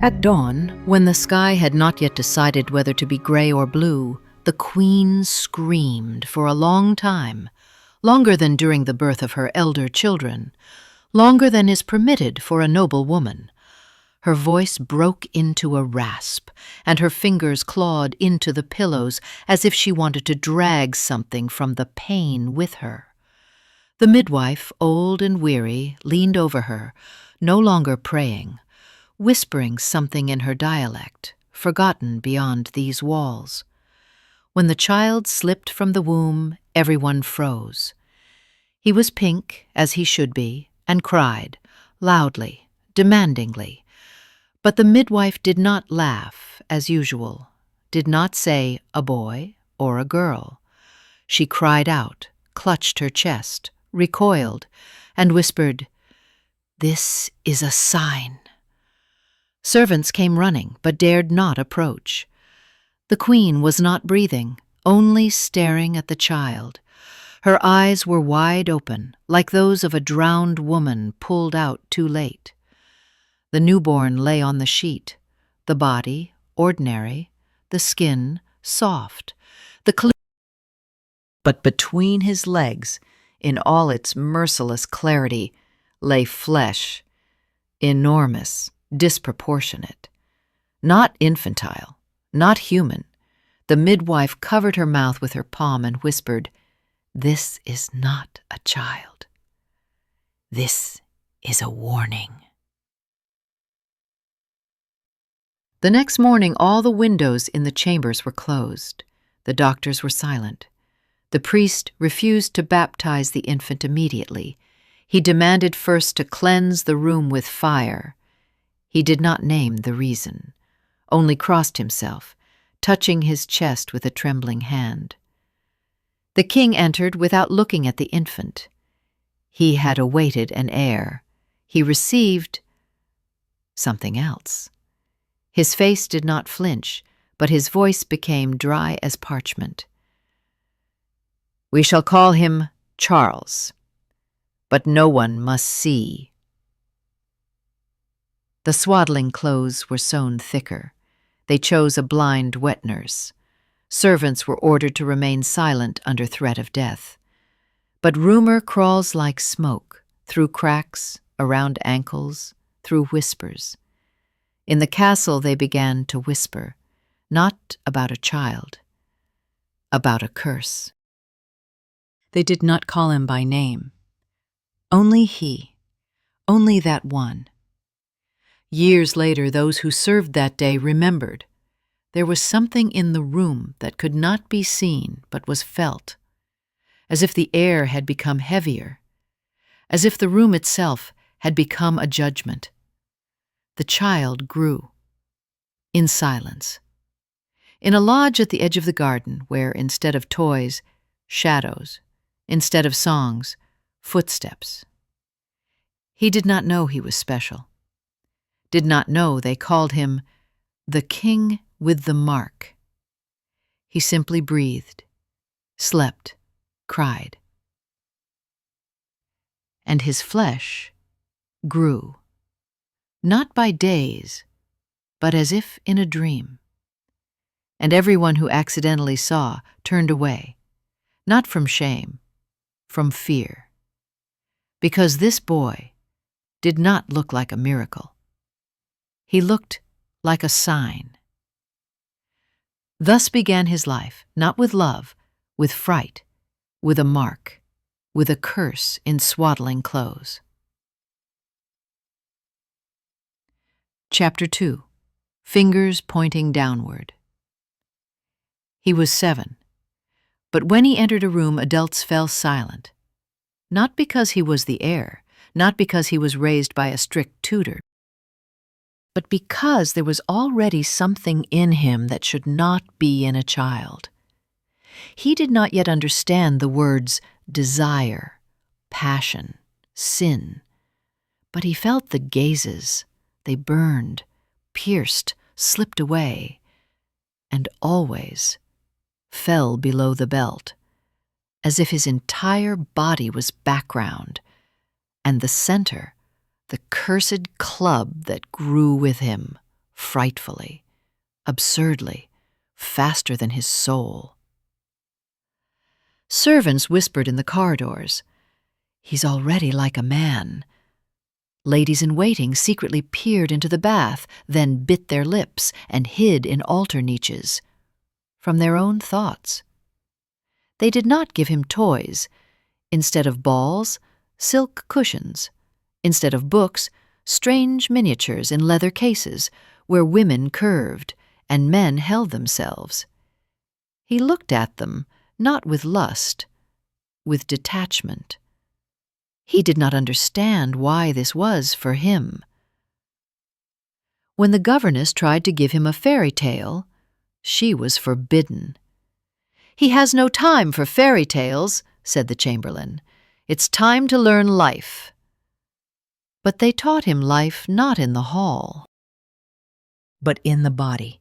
At dawn, when the sky had not yet decided whether to be gray or blue, the queen screamed for a long time, longer than during the birth of her elder children, longer than is permitted for a noble woman. Her voice broke into a rasp, and her fingers clawed into the pillows as if she wanted to drag something from the pain with her. The midwife, old and weary, leaned over her, no longer praying, whispering something in her dialect, forgotten beyond these walls. When the child slipped from the womb, everyone froze. He was pink, as he should be, and cried, loudly, demandingly. But the midwife did not laugh, as usual, did not say a boy or a girl. She cried out, clutched her chest, recoiled, and whispered, "This is a sign." Servants came running, but dared not approach. The queen was not breathing, only staring at the child. Her eyes were wide open, like those of a drowned woman pulled out too late. The newborn lay on the sheet, the body ordinary, the skin soft, but between his legs, in all its merciless clarity, lay flesh, enormous, disproportionate. Not infantile, not human. The midwife covered her mouth with her palm and whispered, "This is not a child. This is a warning." The next morning, all the windows in the chambers were closed. The doctors were silent. The priest refused to baptize the infant immediately. He demanded first to cleanse the room with fire. He did not name the reason, only crossed himself, touching his chest with a trembling hand. The king entered without looking at the infant. He had awaited an heir. He received something else. His face did not flinch, but his voice became dry as parchment. "We shall call him Charles, but no one must see." The swaddling clothes were sewn thicker. They chose a blind wet nurse. Servants were ordered to remain silent under threat of death. But rumor crawls like smoke, through cracks, around ankles, through whispers. In the castle they began to whisper, not about a child, about a curse. They did not call him by name. Only he, only that one. Years later, those who served that day remembered. There was something in the room that could not be seen but was felt, as if the air had become heavier, as if the room itself had become a judgment. The child grew, in silence, in a lodge at the edge of the garden where, instead of toys, shadows, instead of songs, footsteps. He did not know he was special. Did not know they called him the King with the Mark. He simply breathed, slept, cried. And his flesh grew, not by days, but as if in a dream. And everyone who accidentally saw turned away, not from shame, from fear, because this boy did not look like a miracle. He looked like a sign. Thus began his life, not with love, with fright, with a mark, with a curse in swaddling clothes. Chapter 2. Fingers Pointing Downward. He was 7, but when he entered a room, adults fell silent, not because he was the heir, not because he was raised by a strict tutor, but because there was already something in him that should not be in a child. He did not yet understand the words desire, passion, sin, but he felt the gazes. They burned, pierced, slipped away, and always fell below the belt, as if his entire body was background, and the center, the cursed club that grew with him, frightfully, absurdly, faster than his soul. Servants whispered in the corridors, "He's already like a man." Ladies-in-waiting secretly peered into the bath, then bit their lips and hid in altar niches. From their own thoughts. They did not give him toys. Instead of balls, silk cushions. Instead of books, strange miniatures in leather cases where women curved and men held themselves. He looked at them, not with lust, with detachment. He did not understand why this was for him. When the governess tried to give him a fairy tale, she was forbidden. "He has no time for fairy tales," said the chamberlain. "It's time to learn life." But they taught him life not in the hall, but in the body.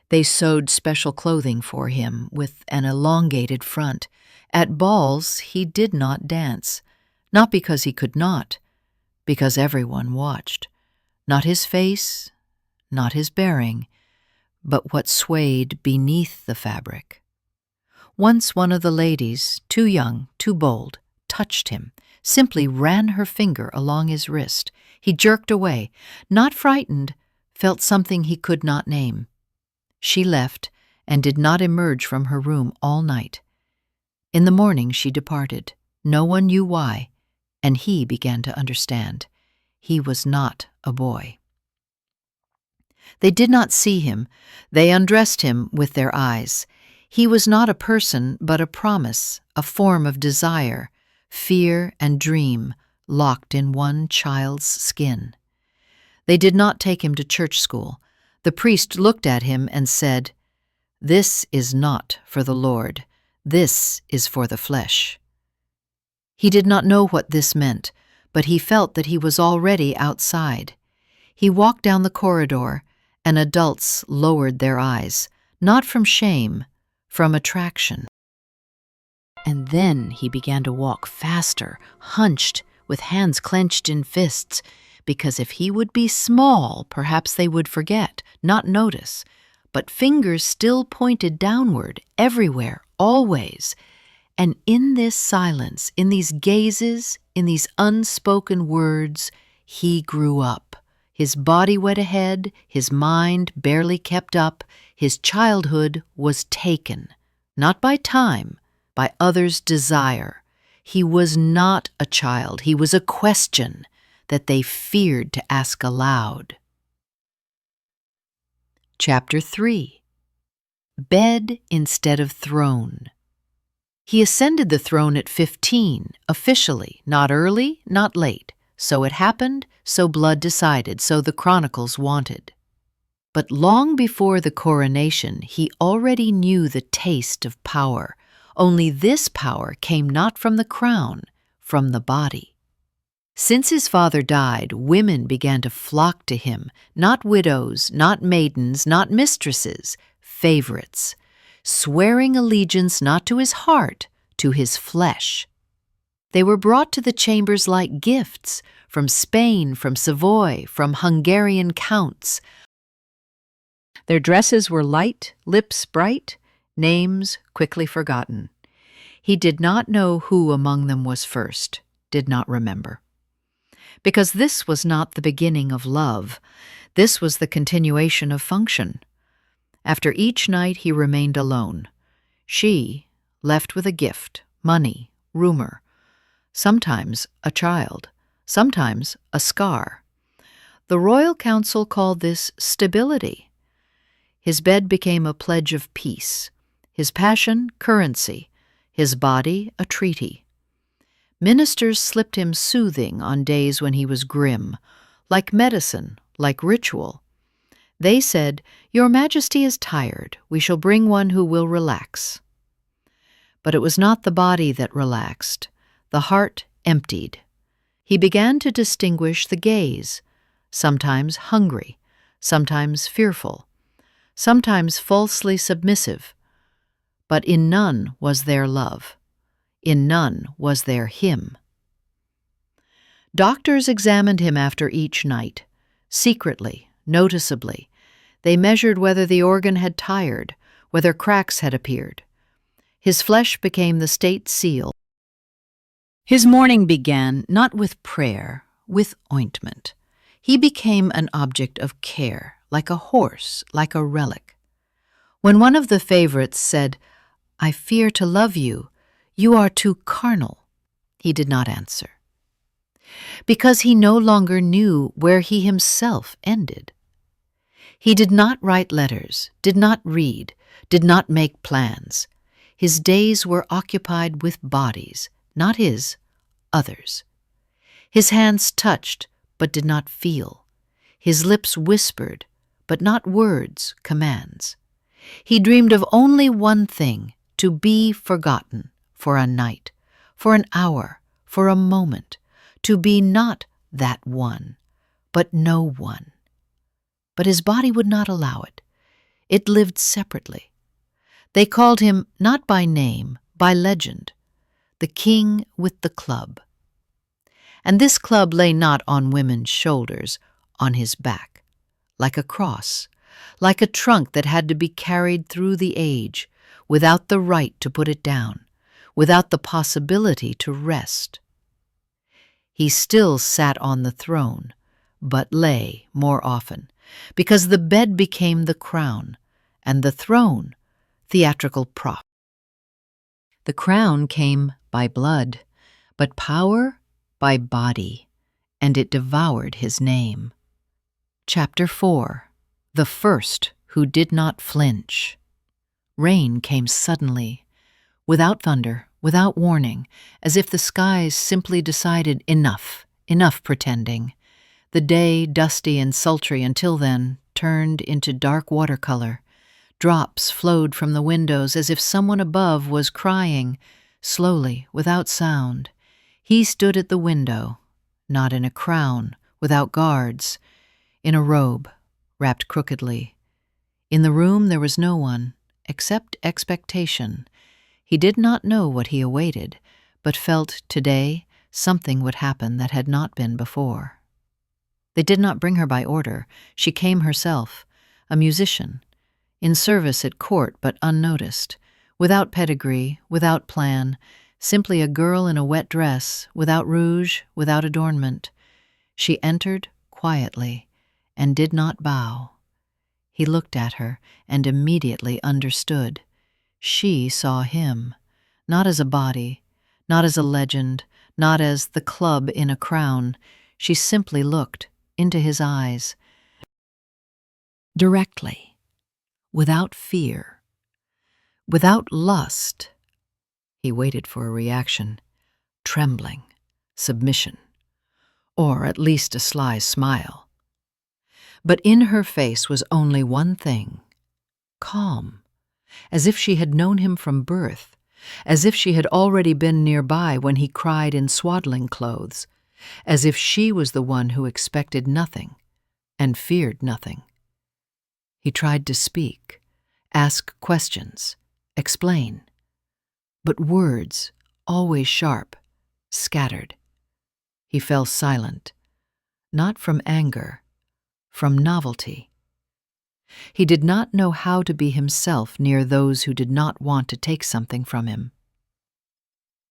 They sewed special clothing for him with an elongated front. At balls he did not dance, not because he could not, because everyone watched. Not his face, not his bearing, but what swayed beneath the fabric. Once one of the ladies, too young, too bold, touched him, simply ran her finger along his wrist. He jerked away, not frightened, felt something he could not name. She left and did not emerge from her room all night. In the morning she departed. No one knew why, and he began to understand. He was not a boy. They did not see him. They undressed him with their eyes. He was not a person, but a promise, a form of desire, fear and dream, locked in one child's skin. They did not take him to church school. The priest looked at him and said, "This is not for the Lord. This is for the flesh." He did not know what this meant, but he felt that he was already outside. He walked down the corridor, and adults lowered their eyes, not from shame, from attraction. And then he began to walk faster, hunched, with hands clenched in fists, because if he would be small, perhaps they would forget, not notice. But fingers still pointed downward, everywhere, always. And in this silence, in these gazes, in these unspoken words, he grew up. His body went ahead, his mind barely kept up, his childhood was taken, not by time, by others' desire. He was not a child, he was a question that they feared to ask aloud. Chapter 3. Bed instead of throne. He ascended the throne at 15, officially, not early, not late. So it happened, so blood decided, so the chronicles wanted. But long before the coronation, he already knew the taste of power. Only this power came not from the crown, from the body. Since his father died, women began to flock to him, not widows, not maidens, not mistresses, favorites, swearing allegiance not to his heart, to his flesh. They were brought to the chambers like gifts, from Spain, from Savoy, from Hungarian counts. Their dresses were light, lips bright, names quickly forgotten. He did not know who among them was first, did not remember. Because this was not the beginning of love, this was the continuation of function. After each night he remained alone. She, left with a gift, money, rumor, sometimes a child, sometimes a scar. The royal council called this stability. His bed became a pledge of peace, his passion currency, his body a treaty. Ministers slipped him soothing on days when he was grim, like medicine, like ritual. They said, "Your Majesty is tired. We shall bring one who will relax." But it was not the body that relaxed. The heart emptied. He began to distinguish the gaze, sometimes hungry, sometimes fearful, sometimes falsely submissive. But in none was there love. In none was there him. Doctors examined him after each night, secretly, noticeably. They measured whether the organ had tired, whether cracks had appeared. His flesh became the state seal. His morning began not with prayer, with ointment. He became an object of care, like a horse, like a relic. When one of the favorites said, "I fear to love you, you are too carnal," he did not answer, because he no longer knew where he himself ended. He did not write letters, did not read, did not make plans. His days were occupied with bodies, not his, others. His hands touched, but did not feel. His lips whispered, but not words, commands. He dreamed of only one thing, to be forgotten for a night, for an hour, for a moment, to be not that one, but no one. But his body would not allow it. It lived separately. They called him not by name, by legend, the king with the club. And this club lay not on women's shoulders, on his back, like a cross, like a trunk that had to be carried through the age, without the right to put it down, without the possibility to rest. He still sat on the throne, but lay more often, because the bed became the crown, and the throne theatrical prop. The crown came by blood, but power by body, and it devoured his name. Chapter 4. The First Who Did Not Flinch. Rain came suddenly, without thunder, without warning, as if the skies simply decided enough pretending. The day, dusty and sultry until then, turned into dark watercolor. Drops flowed from the windows as if someone above was crying, slowly, without sound. He stood at the window, not in a crown, without guards, in a robe, wrapped crookedly. In the room there was no one, except expectation. He did not know what he awaited, but felt today something would happen that had not been before. They did not bring her by order. She came herself, a musician, in service at court but unnoticed, without pedigree, without plan, simply a girl in a wet dress, without rouge, without adornment. She entered quietly and did not bow. He looked at her and immediately understood. She saw him, not as a body, not as a legend, not as the club in a crown. She simply looked into his eyes, directly, without fear, without lust. He waited for a reaction, trembling, submission, or at least a sly smile. But in her face was only one thing, calm, as if she had known him from birth, as if she had already been nearby when he cried in swaddling clothes, as if she was the one who expected nothing and feared nothing. He tried to speak, ask questions, explain, but words, always sharp, scattered. He fell silent, not from anger, from novelty. He did not know how to be himself near those who did not want to take something from him.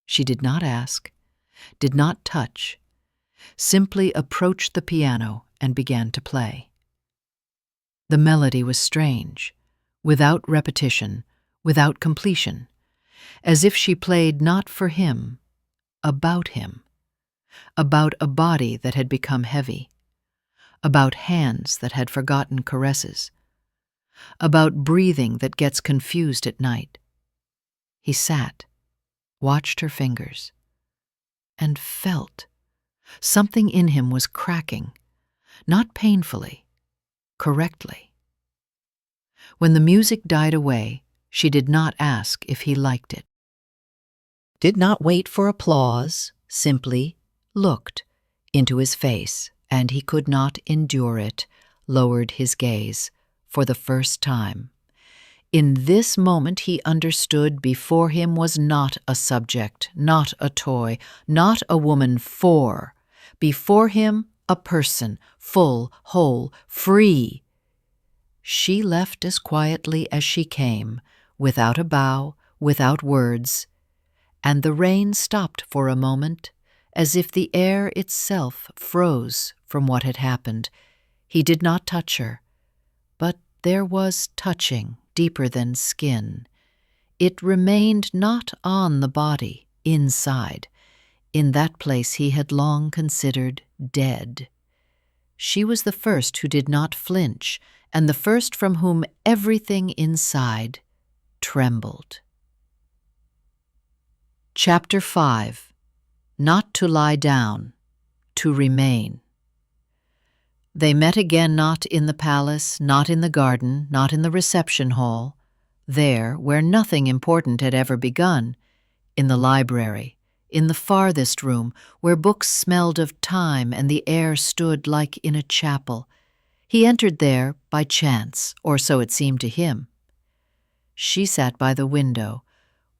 She did not ask, did not touch, simply approached the piano and began to play. The melody was strange, without repetition, without completion, as if she played not for him, about a body that had become heavy, about hands that had forgotten caresses, about breathing that gets confused at night. He sat, watched her fingers, and felt. Something in him was cracking, not painfully, correctly. When the music died away, she did not ask if he liked it. Did not wait for applause, simply looked into his face, and he could not endure it, lowered his gaze for the first time. In this moment he understood before him was not a subject, not a toy, not a woman before him a person, full, whole, free. She left as quietly as she came, without a bow, without words, and the rain stopped for a moment, as if the air itself froze from what had happened. He did not touch her, but there was touching deeper than skin. It remained not on the body, inside, in that place he had long considered dead. She was the first who did not flinch, and the first from whom everything inside trembled. Chapter 5. Not to lie down, to remain. They met again not in the palace, not in the garden, not in the reception hall, there where nothing important had ever begun, in the library, in the farthest room, where books smelled of time and the air stood like in a chapel. He entered there by chance, or so it seemed to him. She sat by the window,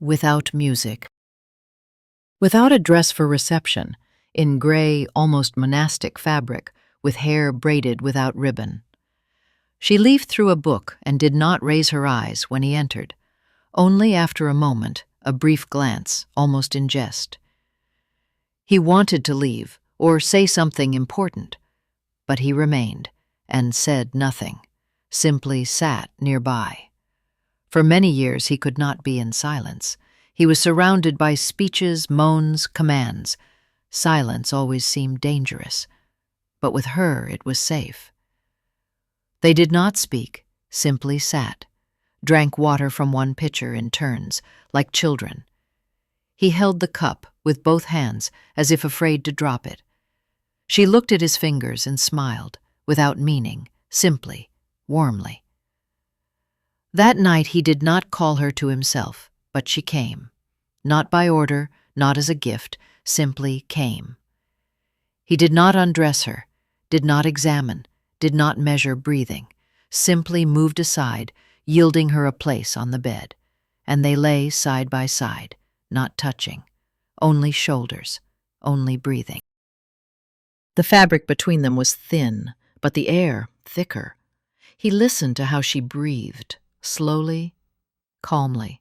without music, without a dress for reception, in gray, almost monastic fabric, with hair braided without ribbon. She leafed through a book and did not raise her eyes when he entered, only after a moment, a brief glance, almost in jest. He wanted to leave, or say something important, but he remained, and said nothing, simply sat nearby. For many years he could not be in silence. He was surrounded by speeches, moans, commands. Silence always seemed dangerous, but with her it was safe. They did not speak, simply sat, drank water from one pitcher in turns, like children. He held the cup with both hands, as if afraid to drop it. She looked at his fingers and smiled, without meaning, simply, warmly. That night he did not call her to himself, but she came. Not by order, not as a gift, simply came. He did not undress her, did not examine, did not measure breathing, simply moved aside, yielding her a place on the bed, and they lay side by side, not touching, only shoulders, only breathing. The fabric between them was thin, but the air thicker. He listened to how she breathed, slowly, calmly,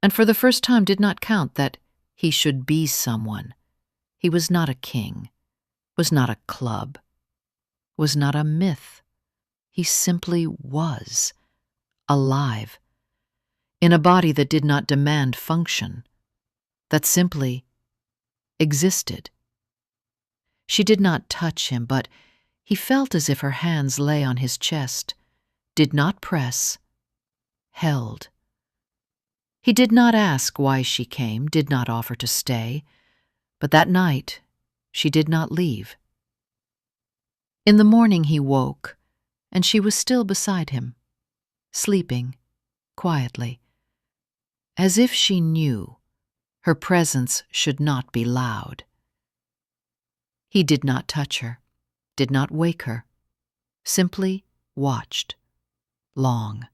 and for the first time did not count that he should be someone. He was not a king, was not a club, was not a myth. He simply was, alive, in a body that did not demand function, that simply existed. She did not touch him, but he felt as if her hands lay on his chest, did not press, held. He did not ask why she came, did not offer to stay, but that night she did not leave. In the morning he woke, and she was still beside him, sleeping, quietly, as if she knew her presence should not be loud. He did not touch her, did not wake her, simply watched, long,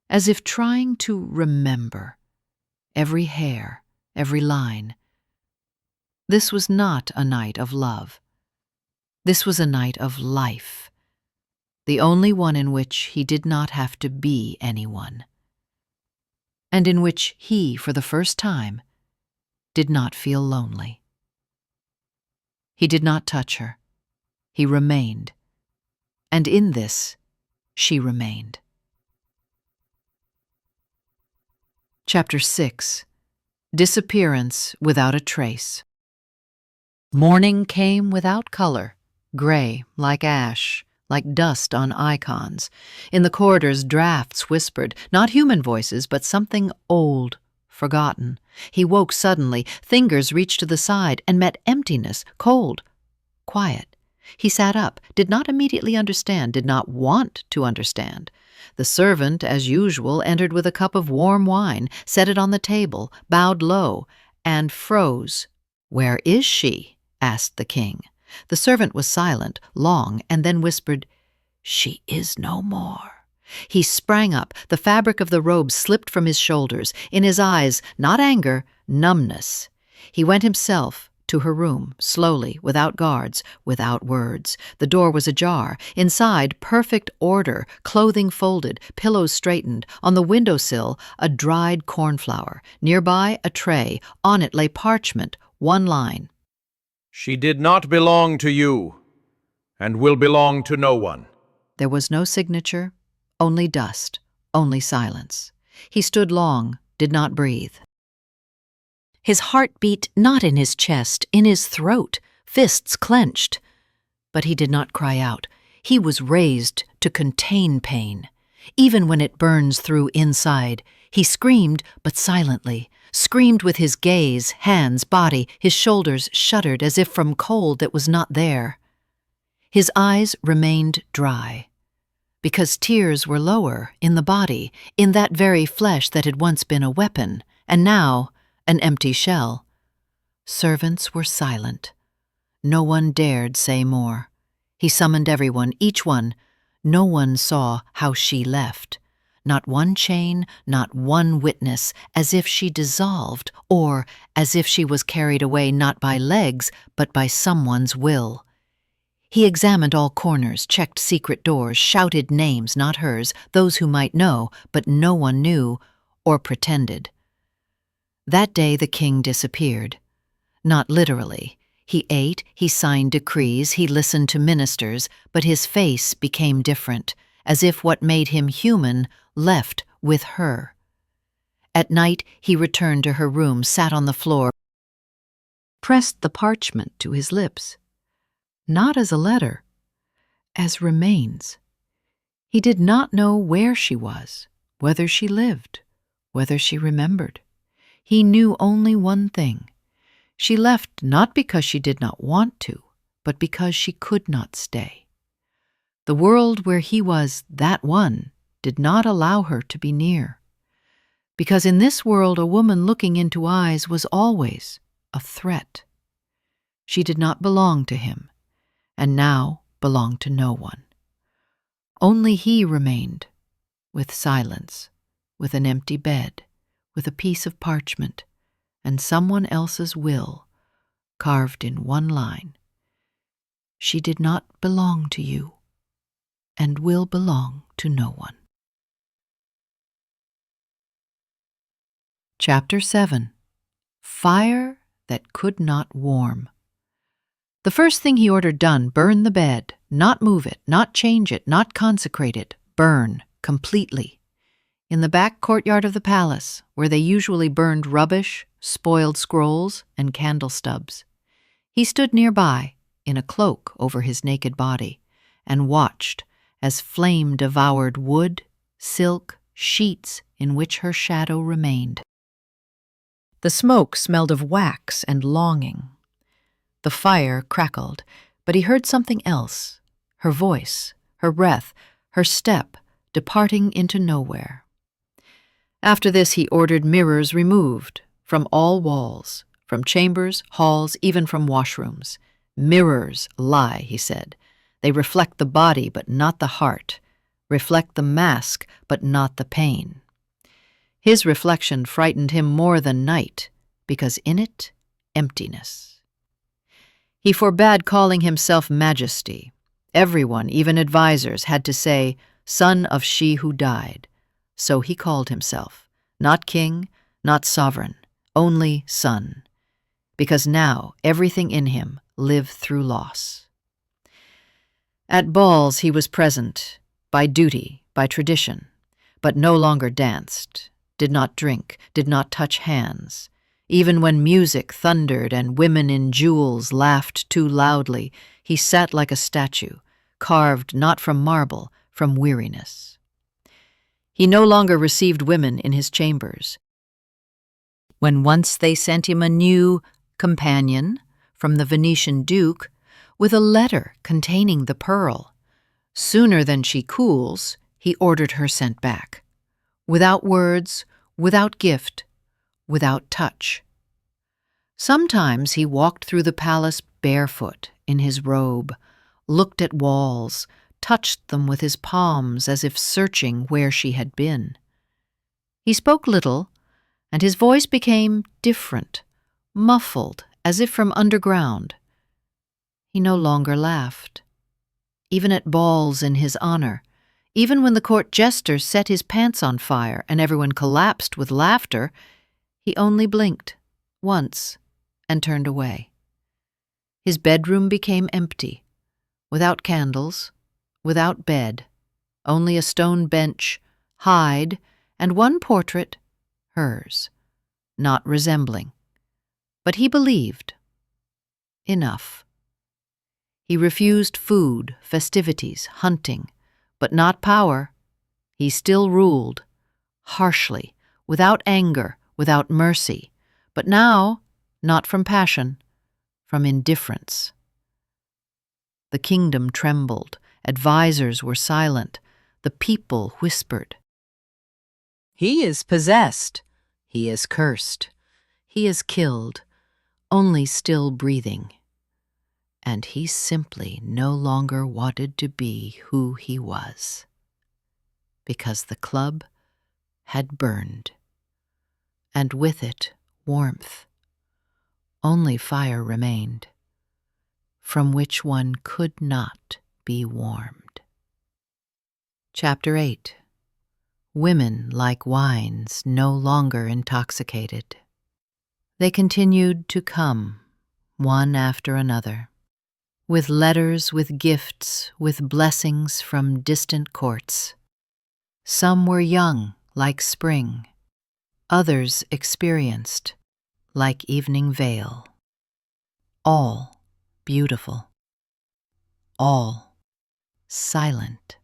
as if trying to remember every hair, every line. This was not a night of love. This was a night of life, the only one in which he did not have to be anyone, and in which he, for the first time, did not feel lonely. He did not touch her. He remained, and in this, she remained. Chapter 6. Disappearance without a trace. Morning came without color, gray like ash, like dust on icons. In the corridors, drafts whispered, not human voices, but something old, forgotten. He woke suddenly, fingers reached to the side, and met emptiness, cold, quiet. He sat up, did not immediately understand, did not want to understand. The servant, as usual, entered with a cup of warm wine, set it on the table, bowed low, and froze. "Where is she?" asked the king. The servant was silent, long, and then whispered, "She is no more." He sprang up. The fabric of the robe slipped from his shoulders. In his eyes, not anger, numbness. He went himself to her room, slowly, without guards, without words. The door was ajar. Inside, perfect order, clothing folded, pillows straightened. On the windowsill, a dried cornflower. Nearby, a tray. On it lay parchment, one line. She did not belong to you, and will belong to no one. There was no signature, only dust, only silence. He stood long, did not breathe. His heart beat not in his chest, in his throat, fists clenched. But he did not cry out. He was raised to contain pain. Even when it burns through inside, he screamed, but silently, screamed with his gaze, hands, body. His shoulders shuddered as if from cold that was not there. His eyes remained dry, because tears were lower in the body, in that very flesh that had once been a weapon, and now an empty shell. Servants were silent. No one dared say more. He summoned everyone, each one. No one saw how she left. Not one chain, not one witness, as if she dissolved, or as if she was carried away not by legs, but by someone's will. He examined all corners, checked secret doors, shouted names, not hers, those who might know, but no one knew, or pretended. That day the king disappeared. Not literally. He ate, he signed decrees, he listened to ministers, but his face became different, as if what made him human left with her. At night he returned to her room, sat on the floor, pressed the parchment to his lips. Not as a letter, as remains. He did not know where she was, whether she lived, whether she remembered. He knew only one thing. She left not because she did not want to, but because she could not stay. The world where he was that one did not allow her to be near. Because in this world a woman looking into eyes was always a threat. She did not belong to him, and now belonged to no one. Only he remained, with silence, with an empty bed, with a piece of parchment, and someone else's will, carved in one line. She did not belong to you, and will belong to no one. Chapter 7. Fire that could not warm. The first thing he ordered done, burn the bed, not move it, not change it, not consecrate it, burn completely. In the back courtyard of the palace, where they usually burned rubbish, spoiled scrolls, and candle stubs. He stood nearby, in a cloak over his naked body, and watched as flame devoured wood, silk, sheets in which her shadow remained. The smoke smelled of wax and longing. The fire crackled, but he heard something else, her voice, her breath, her step, departing into nowhere. After this he ordered mirrors removed from all walls, from chambers, halls, even from washrooms. Mirrors lie, he said. They reflect the body but not the heart, reflect the mask but not the pain. His reflection frightened him more than night, because in it, emptiness. He forbade calling himself Majesty. Everyone, even advisers, had to say, son of she who died. So he called himself, not king, not sovereign, only son, because now everything in him lived through loss. At balls he was present, by duty, by tradition, but no longer danced, did not drink, did not touch hands. Even when music thundered and women in jewels laughed too loudly, he sat like a statue, carved not from marble, from weariness. He no longer received women in his chambers. When once they sent him a new companion from the Venetian duke with a letter containing the pearl, sooner than she cools, he ordered her sent back, without words, without gift, without touch. Sometimes he walked through the palace barefoot in his robe, looked at walls, touched them with his palms as if searching where she had been. He spoke little, and his voice became different, muffled as if from underground. He no longer laughed, even at balls in his honor. Even when the court jester set his pants on fire and everyone collapsed with laughter, he only blinked once and turned away. His bedroom became empty, without candles, without bed, only a stone bench, hide, and one portrait, hers, not resembling. But he believed. Enough. He refused food, festivities, hunting, but not power. He still ruled, harshly, without anger, without mercy, but now, not from passion, from indifference. The kingdom trembled, advisers were silent, the people whispered. He is possessed, he is cursed, he is killed, only still breathing. And he simply no longer wanted to be who he was, because the club had burned, and with it warmth. Only fire remained, from which one could not be warmed. Chapter 8. Women like wines no longer intoxicated. They continued to come, one after another, with letters, with gifts, with blessings from distant courts. Some were young, like spring. Others experienced, like evening veil. All beautiful. All silent.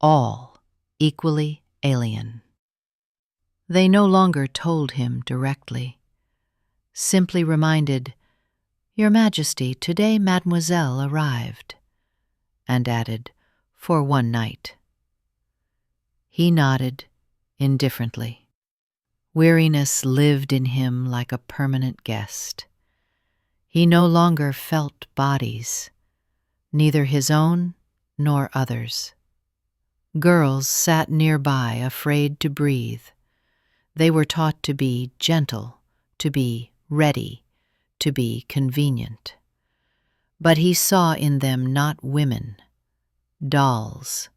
All equally alien. They no longer told him directly, simply reminded, "Your Majesty, today Mademoiselle arrived," and added, "for one night." He nodded indifferently. Weariness lived in him like a permanent guest. He no longer felt bodies, neither his own nor others. Girls sat nearby, afraid to breathe. They were taught to be gentle, to be ready, to be convenient. But he saw in them not women, dolls,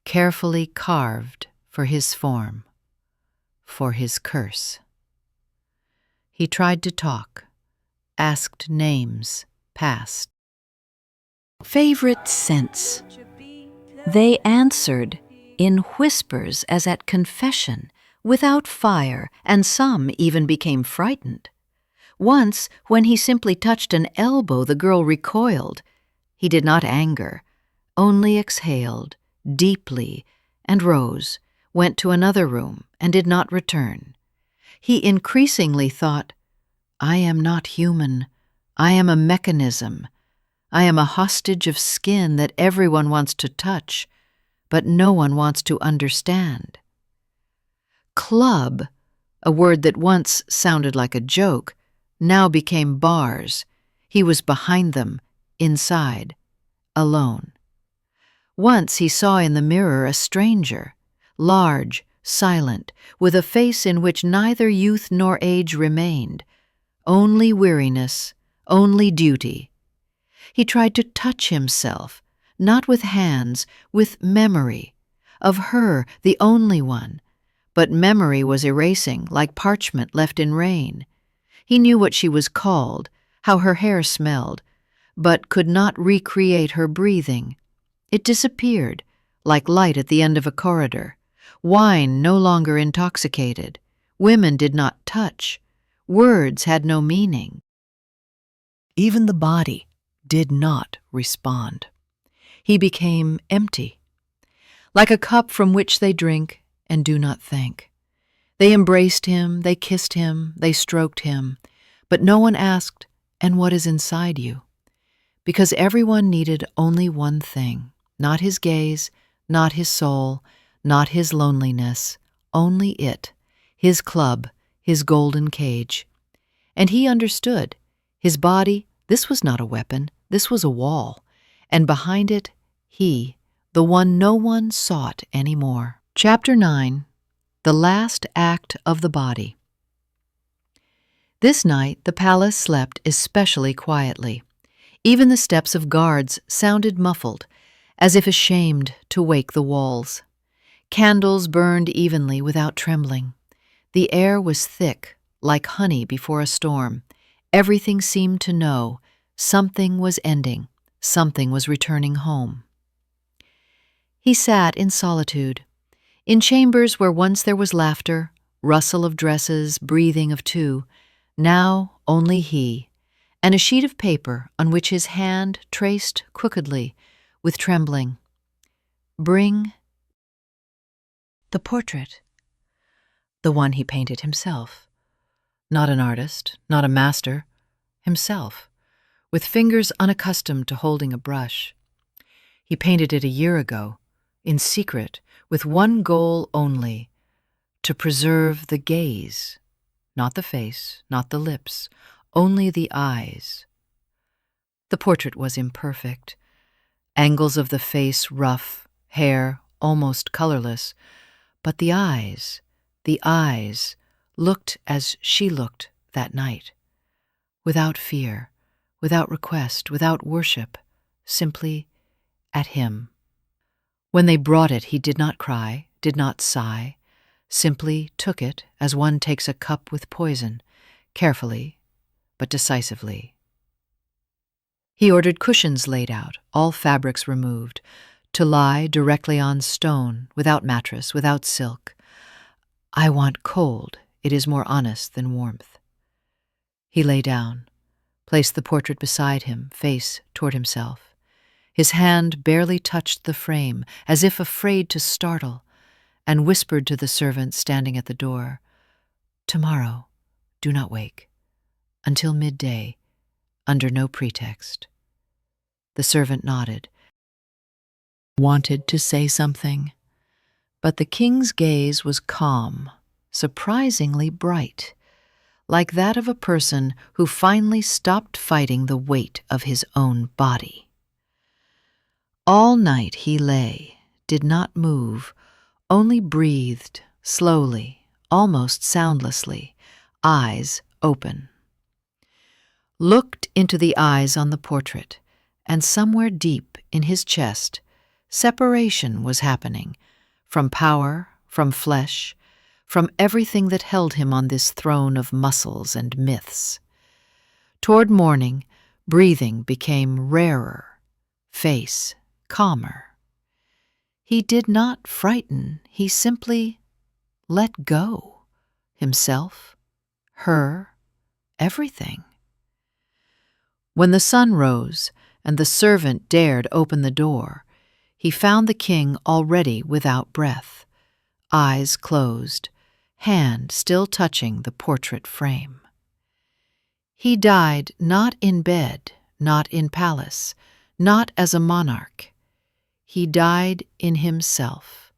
carefully carved for his form, for his curse. He tried to talk, asked names, passed. Favorite scents. They answered in whispers as at confession, without fire, and some even became frightened. Once, when he simply touched an elbow, the girl recoiled. He did not anger, only exhaled, deeply, and rose, went to another room, and did not return. He increasingly thought, "I am not human. I am a mechanism. I am a hostage of skin that everyone wants to touch, but no one wants to understand." Club, a word that once sounded like a joke, now became bars. He was behind them, inside, alone. Once he saw in the mirror a stranger, large, silent, with a face in which neither youth nor age remained, only weariness, only duty. He tried to touch himself, not with hands, with memory, of her, the only one, but memory was erasing like parchment left in rain. He knew what she was called, how her hair smelled, but could not recreate her breathing. It disappeared, like light at the end of a corridor. Wine no longer intoxicated. Women did not touch. Words had no meaning. Even the body did not respond. He became empty, like a cup from which they drink and do not thank. They embraced him, they kissed him, they stroked him, but no one asked, "And what is inside you?" Because everyone needed only one thing, not his gaze, not his soul, not his loneliness, only it, his club, his golden cage. And he understood. His body, this was not a weapon, this was a wall, and behind it, he, the one no one sought anymore. Chapter 9. The Last Act of the Body. This night the palace slept especially quietly. Even the steps of guards sounded muffled, as if ashamed to wake the walls. Candles burned evenly without trembling. The air was thick, like honey before a storm. Everything seemed to know something was ending, something was returning home. He sat in solitude, in chambers where once there was laughter, rustle of dresses, breathing of two. Now only he, and a sheet of paper on which his hand traced crookedly, with trembling. Bring the portrait. The one he painted himself. Not an artist, not a master, himself, with fingers unaccustomed to holding a brush. He painted it a year ago, in secret, with one goal only, to preserve the gaze, not the face, not the lips, only the eyes. The portrait was imperfect, angles of the face rough, hair almost colorless, but the eyes looked as she looked that night, without fear, without request, without worship, simply at him. When they brought it, he did not cry, did not sigh, simply took it as one takes a cup with poison, carefully but decisively. He ordered cushions laid out, all fabrics removed, to lie directly on stone, without mattress, without silk. I want cold, it is more honest than warmth. He lay down, placed the portrait beside him, face toward himself. His hand barely touched the frame, as if afraid to startle, and whispered to the servant standing at the door, "Tomorrow, do not wake. Until midday, under no pretext." The servant nodded, wanted to say something, but the king's gaze was calm, surprisingly bright, like that of a person who finally stopped fighting the weight of his own body. All night he lay, did not move, only breathed slowly, almost soundlessly, eyes open. Looked into the eyes on the portrait, and somewhere deep in his chest, separation was happening, from power, from flesh, from everything that held him on this throne of muscles and myths. Toward morning, breathing became rarer, face calmer. He did not frighten, he simply let go. Himself, her, everything. When the sun rose and the servant dared open the door, he found the king already without breath, eyes closed, hand still touching the portrait frame. He died not in bed, not in palace, not as a monarch. He died in himself,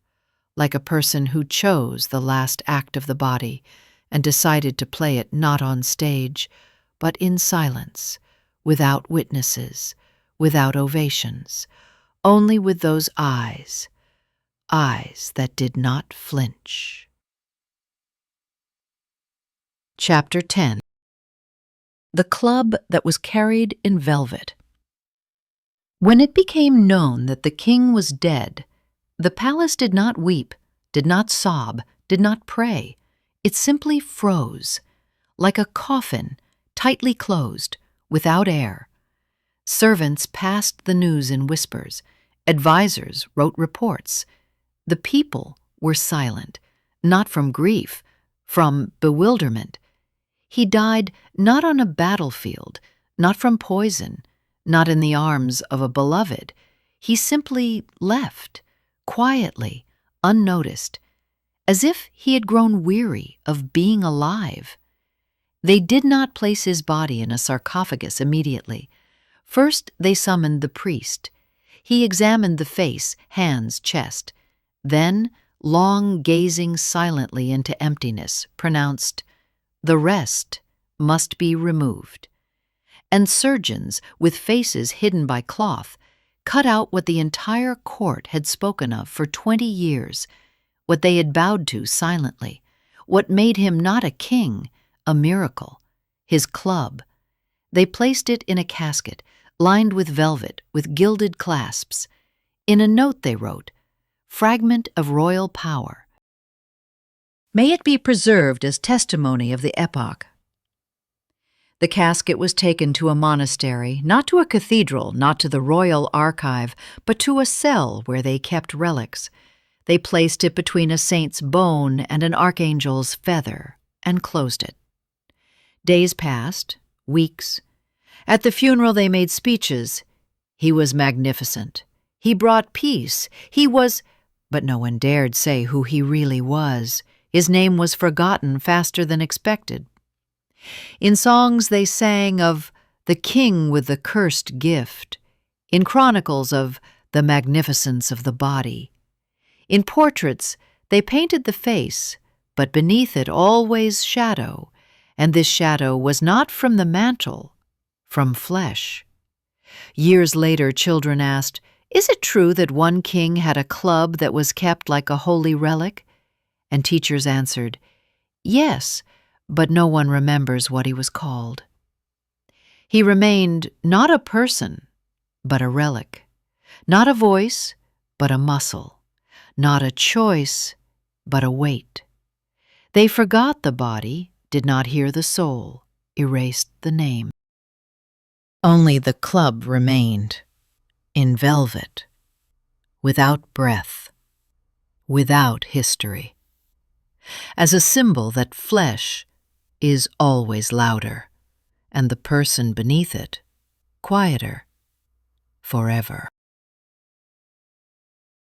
like a person who chose the last act of the body and decided to play it not on stage, but in silence, without witnesses, without ovations, only with those eyes that did not flinch. Chapter 10. The Club That Was Carried in Velvet. When it became known that the king was dead, the palace did not weep, did not sob, did not pray. It simply froze, like a coffin, tightly closed, without air. Servants passed the news in whispers. Advisors wrote reports. The people were silent, not from grief, from bewilderment. He died not on a battlefield, not from poison, not in the arms of a beloved. He simply left, quietly, unnoticed, as if he had grown weary of being alive. They did not place his body in a sarcophagus immediately. First they summoned the priest. He examined the face, hands, chest. Then, long gazing silently into emptiness, pronounced, "The rest must be removed." And surgeons, with faces hidden by cloth, cut out what the entire court had spoken of for 20 years, what they had bowed to silently, what made him not a king, a miracle. his club. They placed it in a casket, lined with velvet, with gilded clasps. In a note they wrote, "Fragment of royal power. May it be preserved as testimony of the epoch." The casket was taken to a monastery, not to a cathedral, not to the royal archive, but to a cell where they kept relics. They placed it between a saint's bone and an archangel's feather, and closed it. Days passed, weeks. At the funeral they made speeches. He was magnificent. He brought peace. But no one dared say who he really was. His name was forgotten faster than expected. In songs they sang of the king with the cursed gift, in chronicles of the magnificence of the body. In portraits they painted the face, but beneath it always shadow, and this shadow was not from the mantle, from flesh. Years later, children asked, "Is it true that one king had a club that was kept like a holy relic?" And teachers answered, "Yes, but no one remembers what he was called." He remained not a person, but a relic, not a voice, but a muscle, not a choice, but a weight. They forgot the body, did not hear the soul, erased the name. Only the club remained, in velvet, without breath, without history, as a symbol that flesh is always louder, and the person beneath it quieter forever.